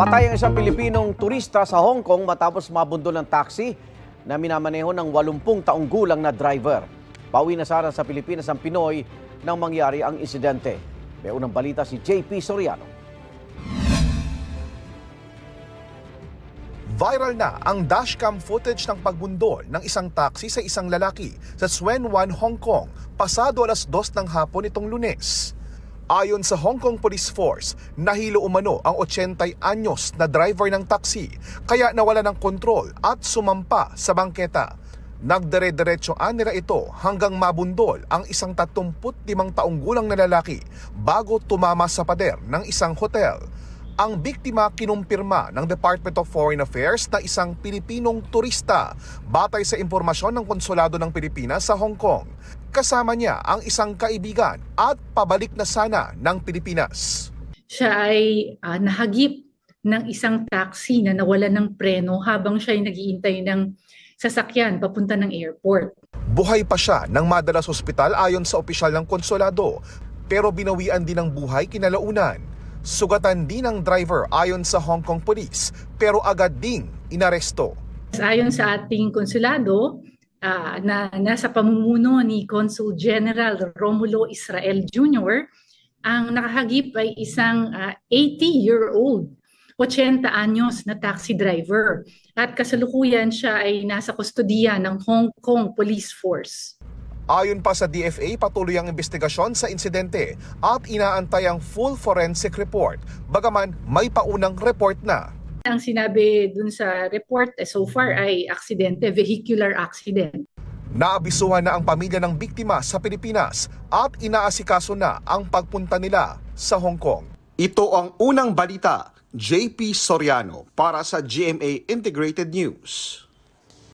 Patay ang isang Pilipinong turista sa Hong Kong matapos mabundol ng taxi na minamaneho ng 80 taong gulang na driver. Pauwi na sana sa Pilipinas ang Pinoy nang mangyari ang insidente. May unang balita si JP Soriano. Viral na ang dashcam footage ng pagbundol ng isang taxi sa isang lalaki sa Tsuen Wan, Hong Kong, pasado 2:00 ng hapon itong Lunes. Ayon sa Hong Kong Police Force, nahilo umano ang 80 anyos na driver ng taxi kaya nawala ng kontrol at sumampa sa bangketa. Nagdire-diretsoan nila ito hanggang mabundol ang isang 35 taong gulang na lalaki bago tumama sa pader ng isang hotel. Ang biktima kinumpirma ng Department of Foreign Affairs na isang Pilipinong turista batay sa impormasyon ng Konsulado ng Pilipinas sa Hong Kong. Kasama niya ang isang kaibigan at pabalik na sana ng Pilipinas. Siya ay nahagip ng isang taxi na nawalan ng preno habang siya ay naghihintay ng sasakyan papunta ng airport. Buhay pa siya nang madala sa ospital ayon sa opisyal ng konsulado, pero binawian din ng buhay kinalaunan. Sugatan din ang driver ayon sa Hong Kong Police, pero agad ding inaresto. Ayon sa ating konsulado, na nasa pamumuno ni Consul General Romulo Israel Jr., ang nakahagip ay isang 80-year-old, 80 anyos na taxi driver. At kasalukuyan siya ay nasa kustodiya ng Hong Kong Police Force. Ayon pa sa DFA, patuloy ang investigasyon sa insidente at inaantay ang full forensic report, bagaman may paunang report na. Ang sinabi dun sa report so far ay aksidente, vehicular accident. Naabisuhan na ang pamilya ng biktima sa Pilipinas at inaasikaso na ang pagpunta nila sa Hong Kong. Ito ang unang balita, JP Soriano para sa GMA Integrated News.